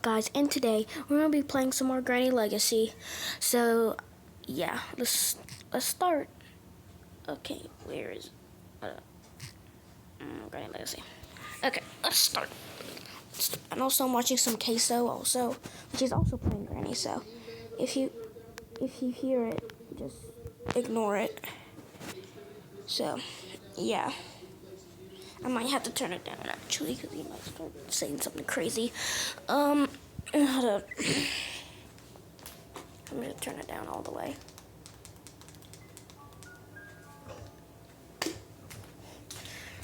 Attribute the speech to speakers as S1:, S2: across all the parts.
S1: up, guys? And today we're gonna be playing some more Granny Legacy. So, yeah, let's start. Okay, where is Granny Legacy? Okay, let's start. And also, I'm watching some Queso also, which is also playing Granny. So, if you hear it, just ignore it. So, yeah. I might have to turn it down actually because he might start saying something crazy. I'm gonna turn it down all the way.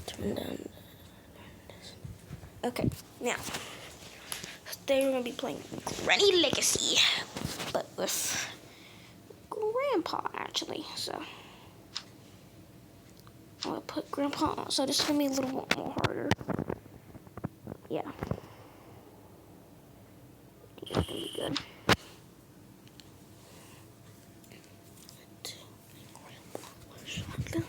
S1: Turn down. Okay, now today we're gonna be playing Granny Legacy, but with Grandpa actually. So I'm gonna put Grandpa on. So this is gonna be a little more harder. Yeah. It's gonna be good. Okay.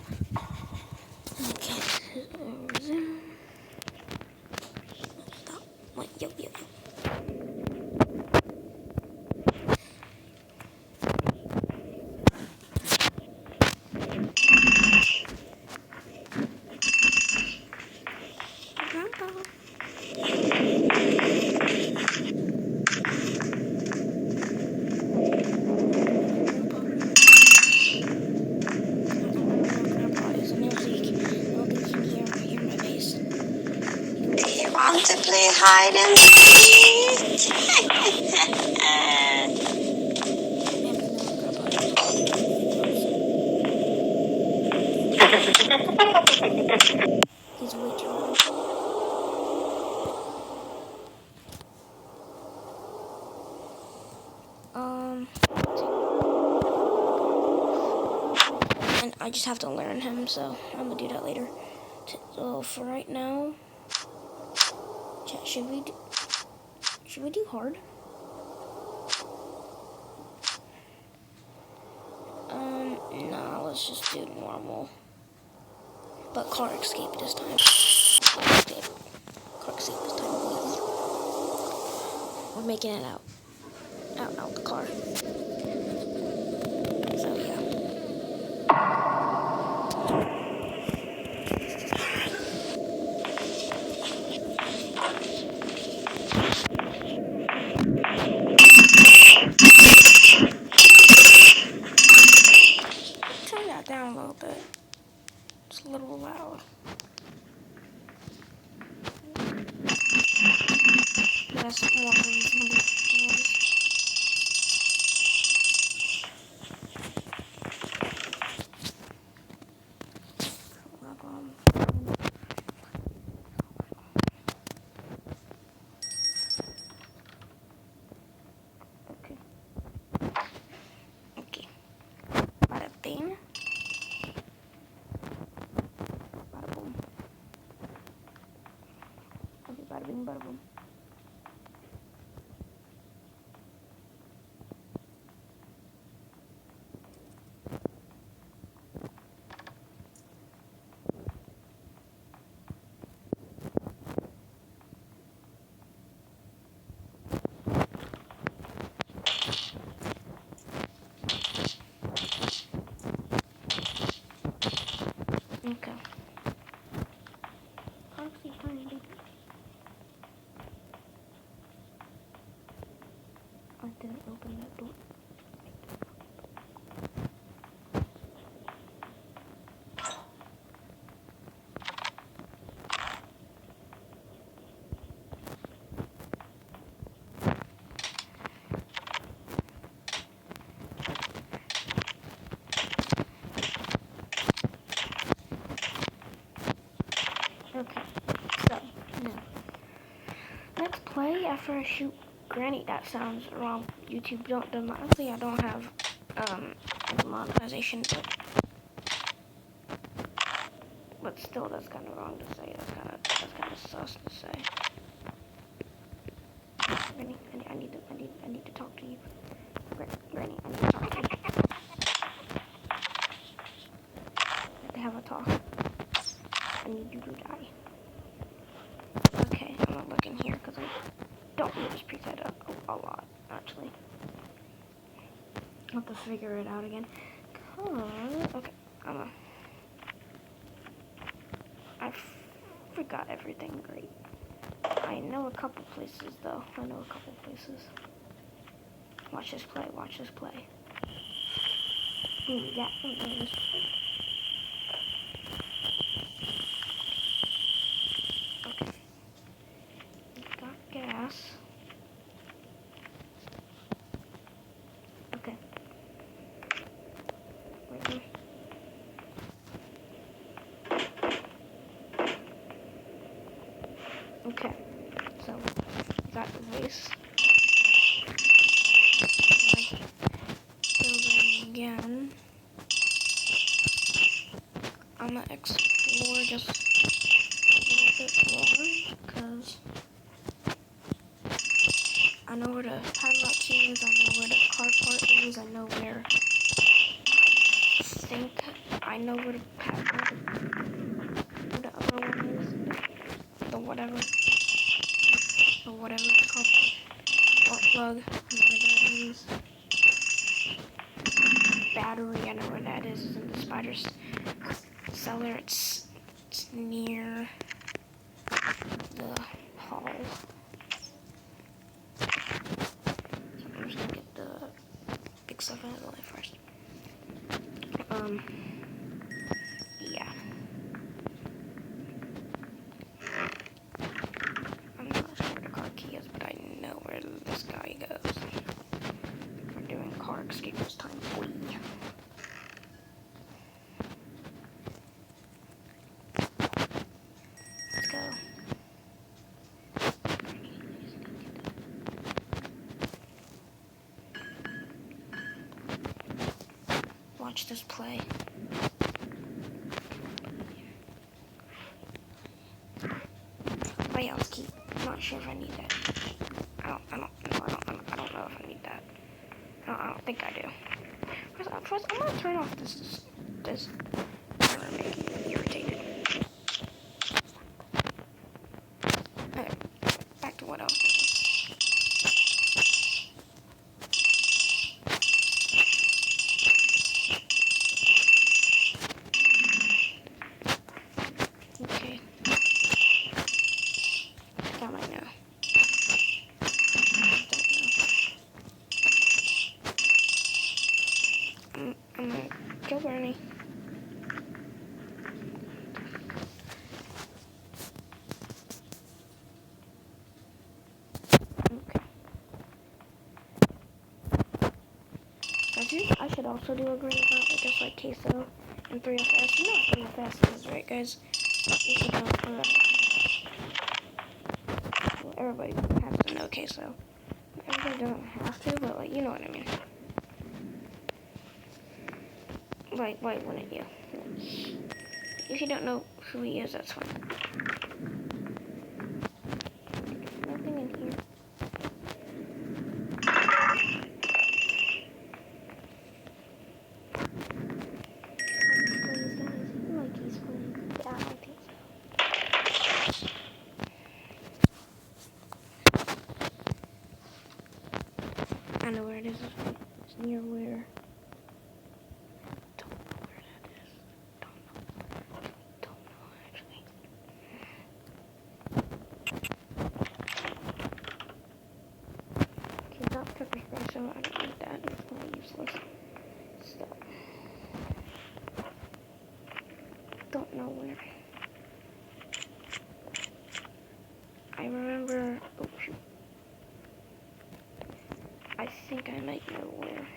S1: Stop. Wait, yo. Grandpa.
S2: Want to play hide and seek?
S1: He's way too old. And I just have to learn him, so I'm gonna do that later. So for right now, chat, should we do hard? No, let's just do normal. But car escape this time. Okay. Car escape this time, please. We're making it out the car. So yeah. Turn that down a little bit. It's a little loud. That's more reasonable noise. Okay. Bada bing. Bada boom. Okay, bada bing, bada boom. Okay. Honestly, tiny. I didn't open that door. Okay, so now let's play after I shoot Granny. That sounds wrong. YouTube don't honestly, I don't have monetization, but still that's kind of wrong to say. That's kind of sus to say. Granny, I need to talk to you. Granny, I need to talk to you. I have to have a talk. I need you to die. Okay, I'm gonna look in here because I don't I'll use preset a lot, actually. I'll have to figure it out again. Okay, I forgot everything great. I know a couple places, though. Watch this play, Ooh, yeah, okay. Got gas. Okay. Wait, okay. So, got the base. Building again. I'm gonna explore just a little bit more, because I know where the padlock key is, I know where the car part is, I know where I know where the padlock, where the other one is, the whatever it's called, spark plug, I know where that is. Battery, I know where that is, in the spider's cellar, it's near the hall. So I'm just gonna get the big stuff out of the way first. Yeah. I'm not sure where the car key is, but I know where this guy goes. We're doing car escape this time, boy. Let's go. Watch this play. Rails key. I'm not sure if I need that. I don't know if I need that. I don't think I do. First, I'm gonna turn off this camera making me irritated. Okay, back to what else. Okay. That might know. I'm gonna kill Bernie. Okay. I should also do a green about just like Queso and 3FS. You know what 3FS is, right, guys? You should know. Well, everybody has to know Queso. Everybody doesn't have to, but like, you know what I mean. Like, why wouldn't you? If you don't know who he is, that's fine. Nothing in here. Yeah, I don't think so. I know where it is. It's near where. Don't know where that is. Don't know actually. Okay, got pepper spray, so I don't need that. It's kind of useless stuff. Don't know where. I remember. Oh shoot. I think I might know where.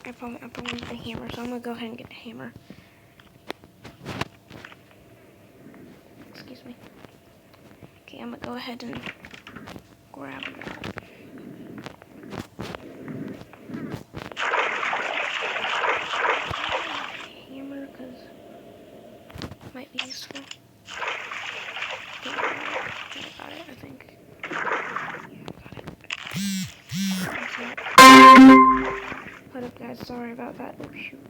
S1: I probably need the hammer, so I'm gonna go ahead and get the hammer. Excuse me. Okay, I'm gonna go ahead and grab that. Hammer, because it might be useful. I got it, I think. Yeah, got it. Hold up, guys. Sorry about that. Oh, shoot.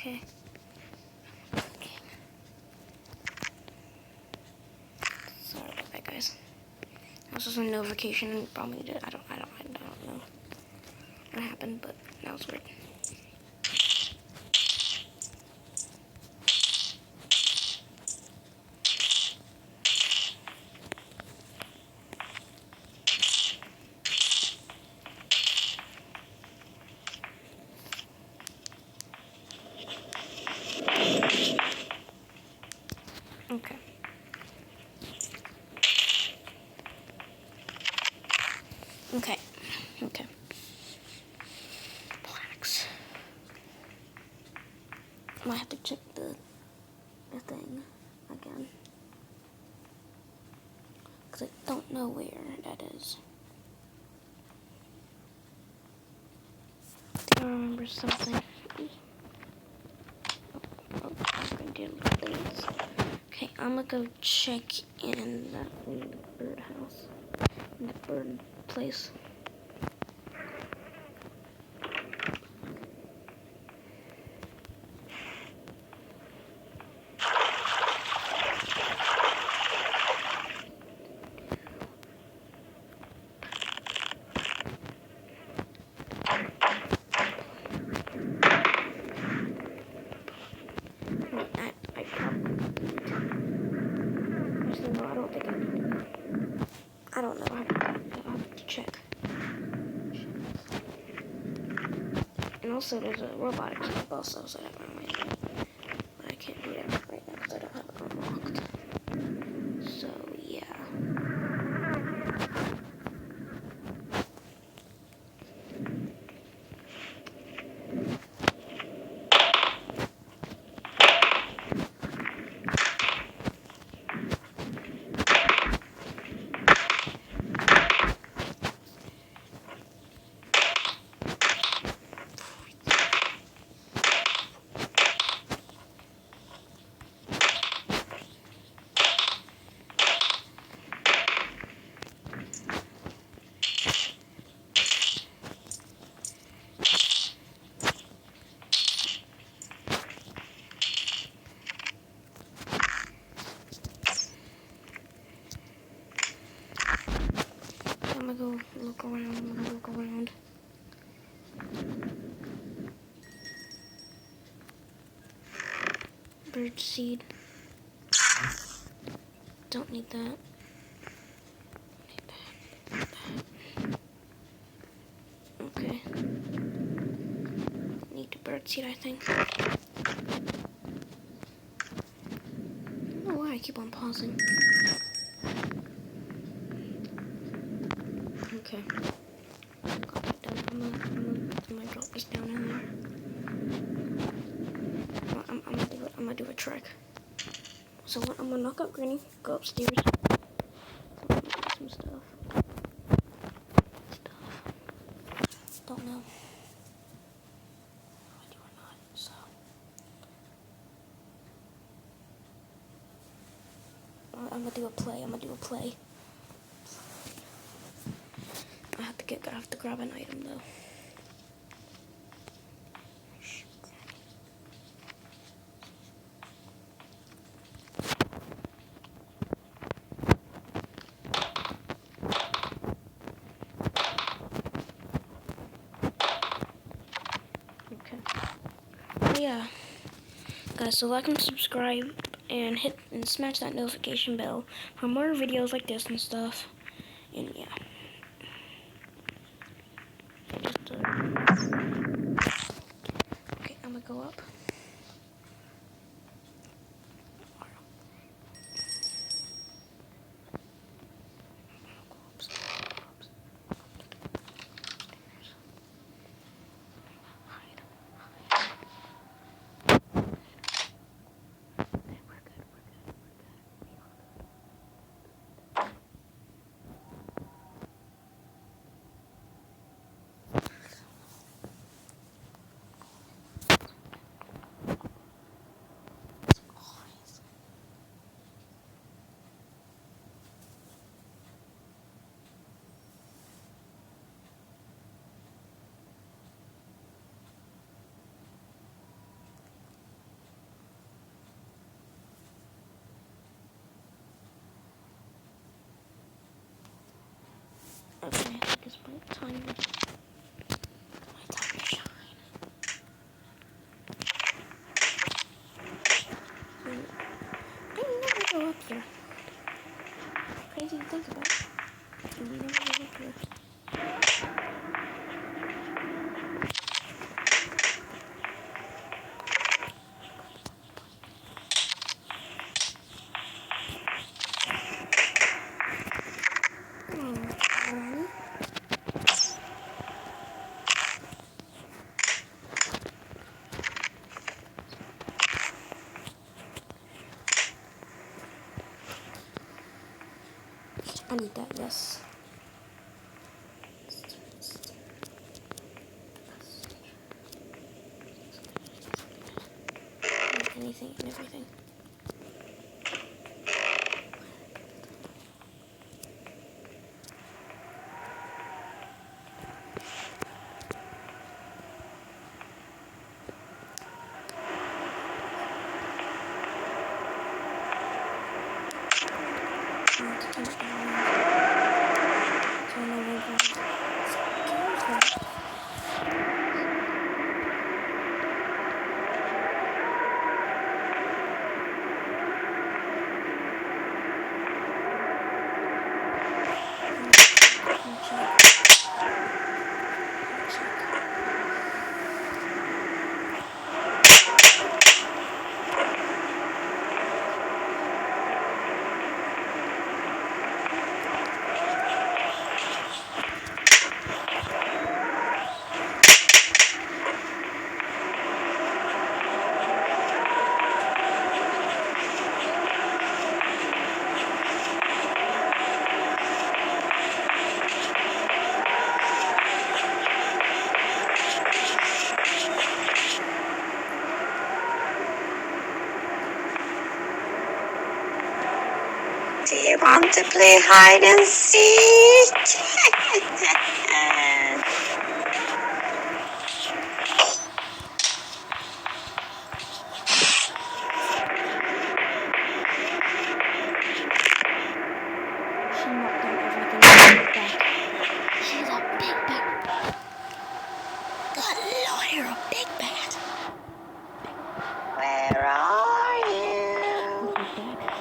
S1: Okay. Sorry about that, guys. That was just a notification. Probably did. I don't know what happened, but that was weird. Okay. Okay. Okay. Relax. I might have to check the thing again. Because I don't know where that is. I think I remember something. Oh, I'm gonna do things. Okay, I'm gonna go check in the birdhouse. In the bird place. I probably actually no, I don't think I need to. I don't know. I have to check. And also, there's a robotics club also, so that reminds me. But I can't do that right now because I don't have it unlocked. So yeah. I'm gonna go look around. Bird seed. Don't need that. Okay. Need the bird seed, I think. I don't know why I keep on pausing. Okay. Got that done. I'm gonna drop this down in there. I'm gonna do a trick. So I'm gonna knock out Granny, go upstairs, some stuff. Don't know if I do or not. So I'm gonna do a play. I have to grab an item though. Okay. But yeah, guys. So like and subscribe and smash that notification bell for more videos like this and stuff. And yeah. Okay, I'm gonna go up. Okay, I think it's my time. My time to shine. I never go up here. Crazy to think about. I never go up here. I need that, yes. Anything and everything.
S2: Do you want to play hide and seek?
S1: She knocked down everything back. She's a big bat. Good lord, you're a big bat.
S2: Where are you?
S1: Big bat.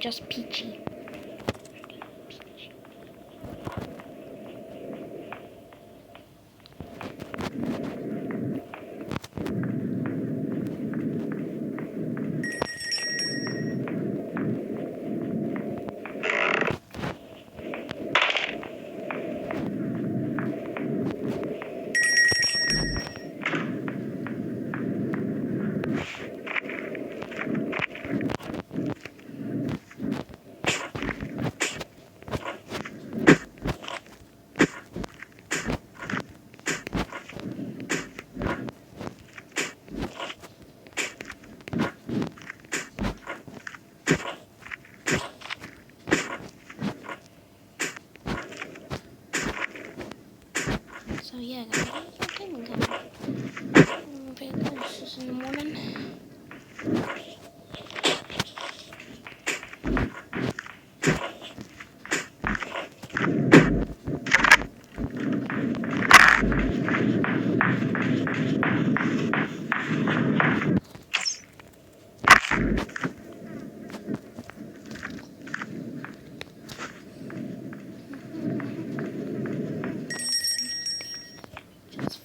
S1: just peachy. So yeah, guys, that's what I'm coming. Okay, this is in the morning. Just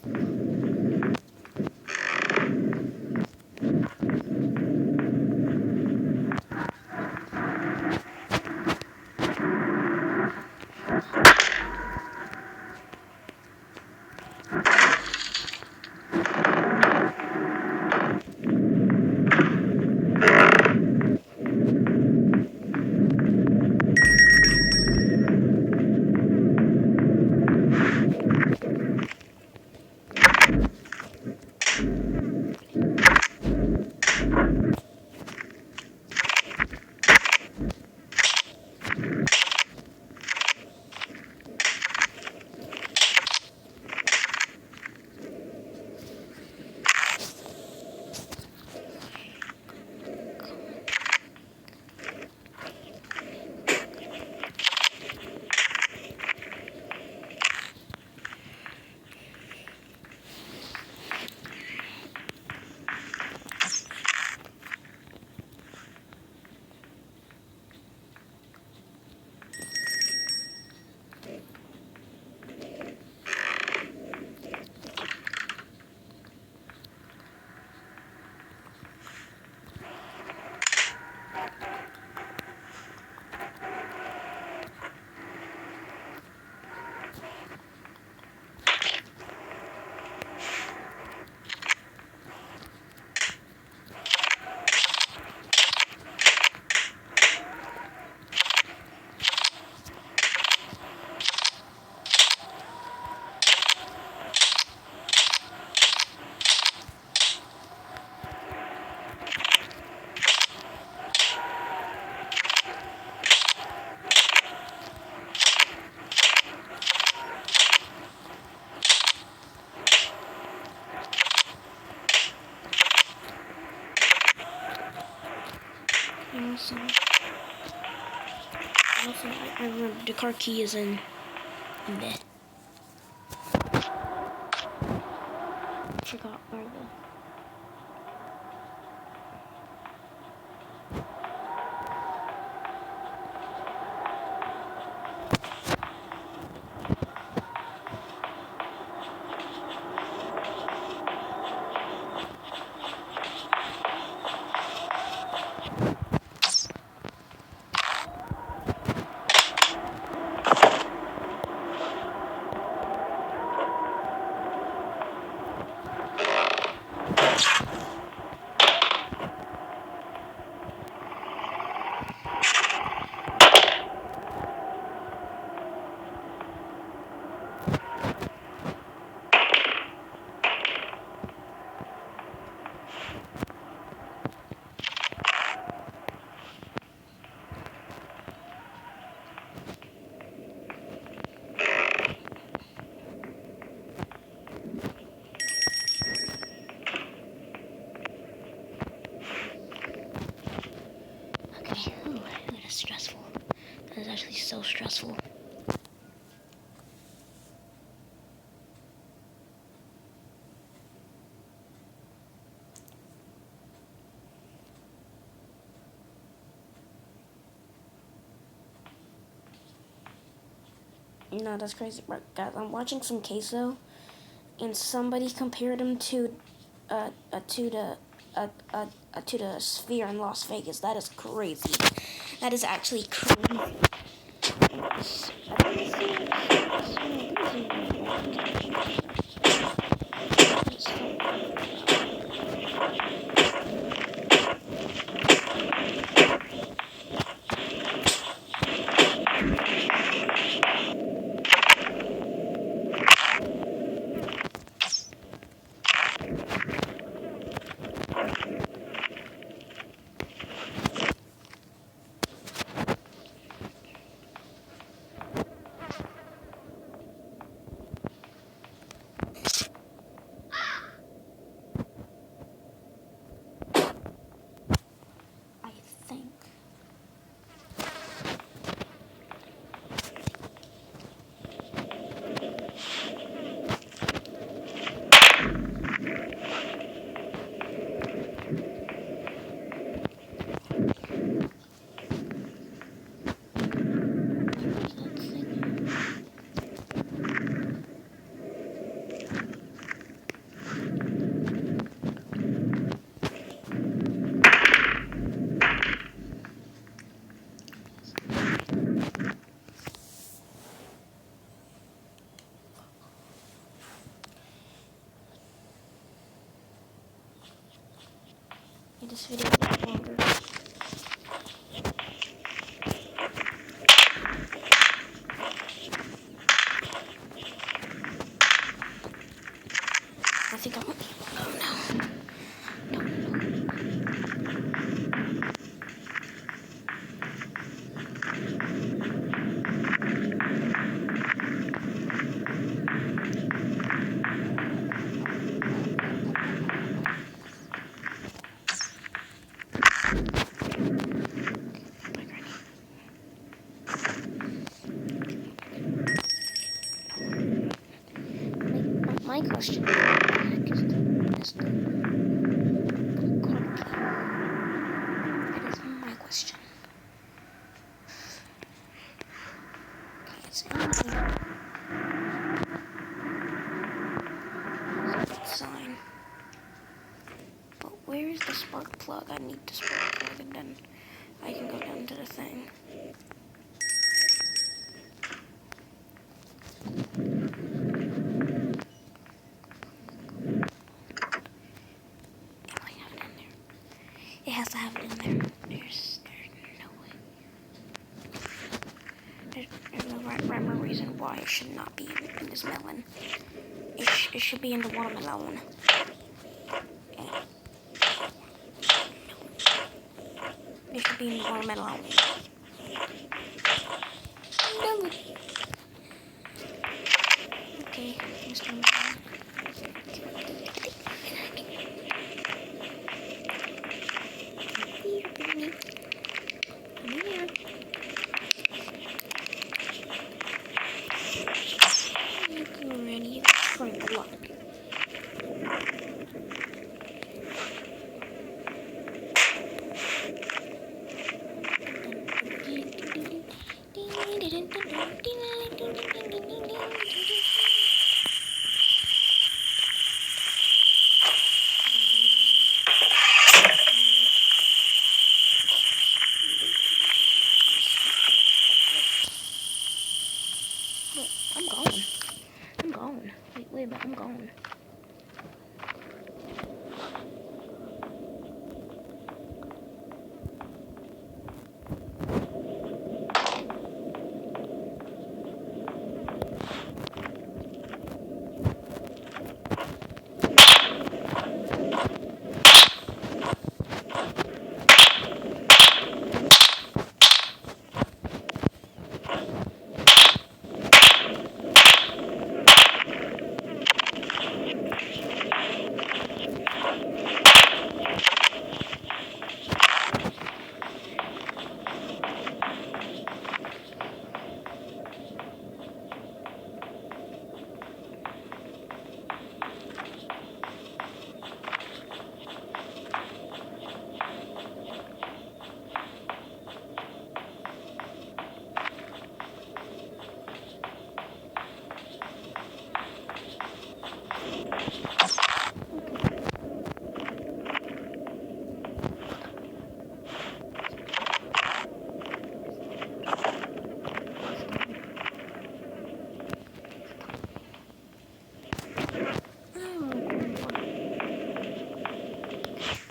S1: also, I remember the car key is in there. Forgot where the. Okay, ooh, that is stressful. That is actually so stressful. No, that's crazy, but guys, I'm watching some queso, and somebody compared him to, uh, uh to the, to the Sphere in Las Vegas. That is crazy. That is actually crazy. I think. This video is longer. I think I'm. Oh no. My question is, what the heck is the card key? That is my question. Okay, it's in there. Sign. But where is the spark plug? I need the spark plug, and then I can go down to the thing. It has to have it in there. There's no way. There's no rhyme or reason why it should not be in this melon. It should be in the watermelon. It should be in the watermelon. Okay, Mr. Melon. Already trying a lot.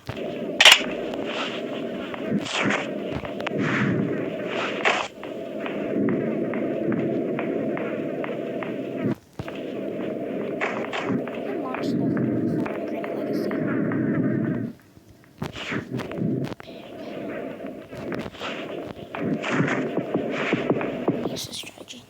S1: can launch the Forward Granny Legacy. Use this strategy.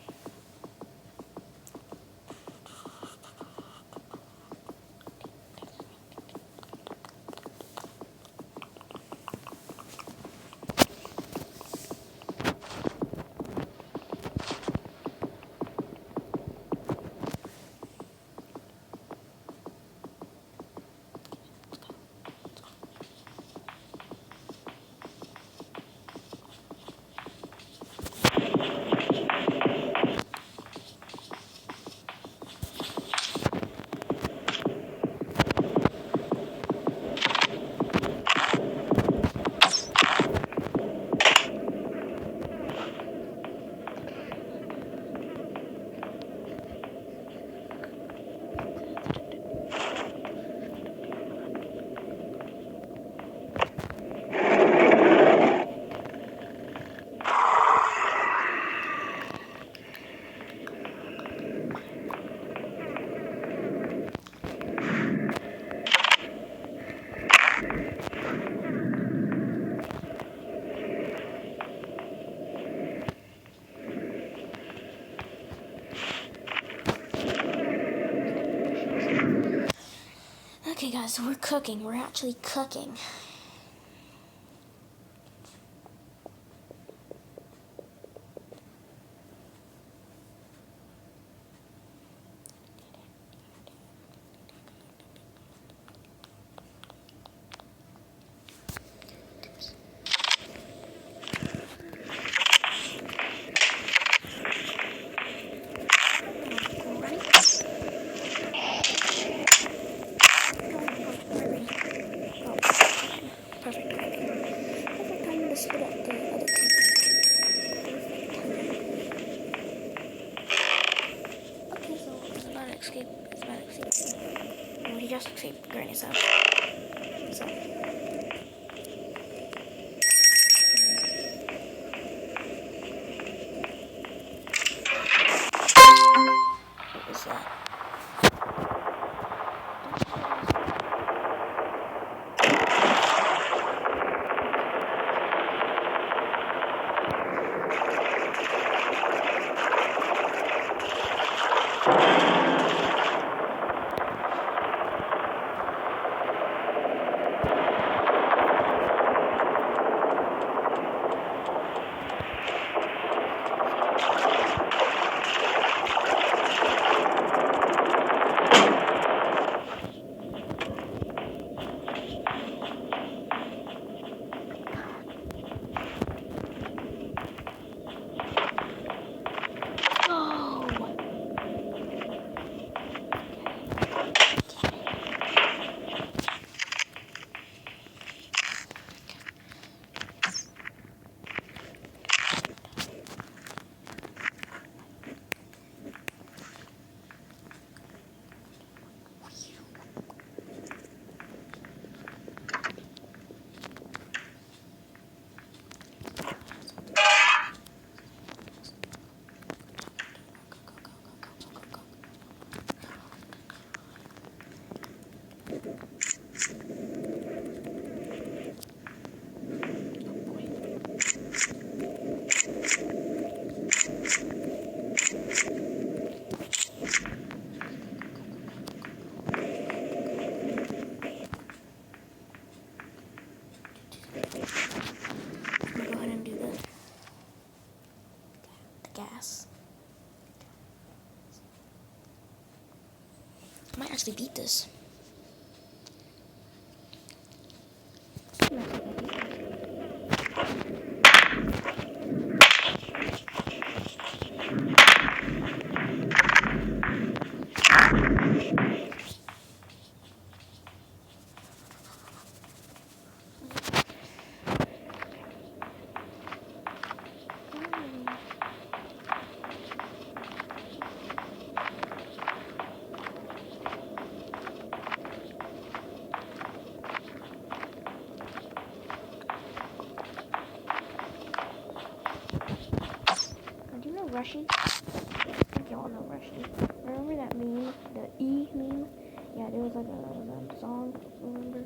S1: Okay guys, so we're cooking. We're actually cooking. Perfect time to split up the other two. Okay, so it's about to escape. It's about to escape. Well, he just escaped Granny's house. So. What was that? Gas. I might actually beat this. Rushy? I think y'all know Rushy. Remember that meme? The E meme? Yeah, there was like a song. Remember?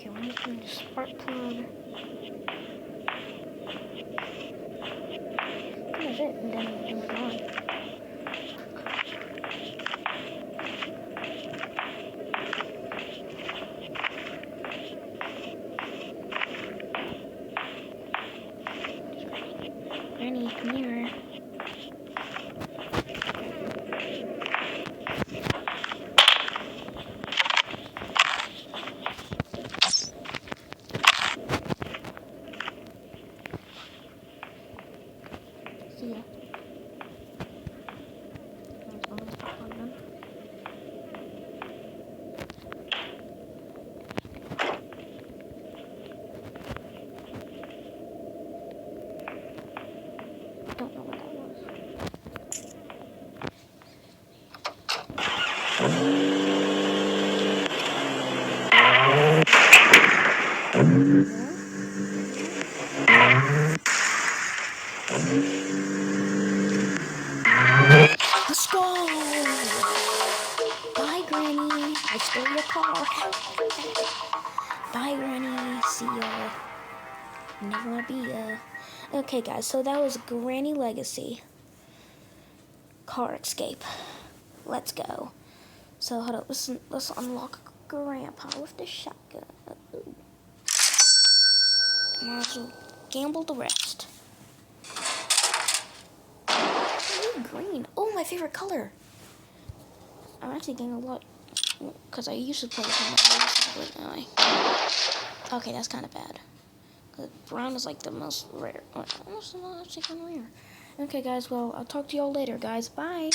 S1: Okay, we're just going to spark plug. That's it, and then we're done. Granny, come here. See ya. Don't know what that was. Let's go! Bye, Granny. I stole your car. Bye, Granny. See ya. Never wanna be ya. Okay, guys. So that was Granny Legacy Car Escape. Let's go. So hold up. Let's unlock Grandpa with the shotgun. Might as well gamble the rest. Ooh, green. Oh, my favorite color. I'm actually getting a lot because I used to play with him. Anyway. Okay, that's kind of bad. Brown is like the most rare. Almost actually kind of rare. Okay, guys. Well, I'll talk to y'all later, guys. Bye.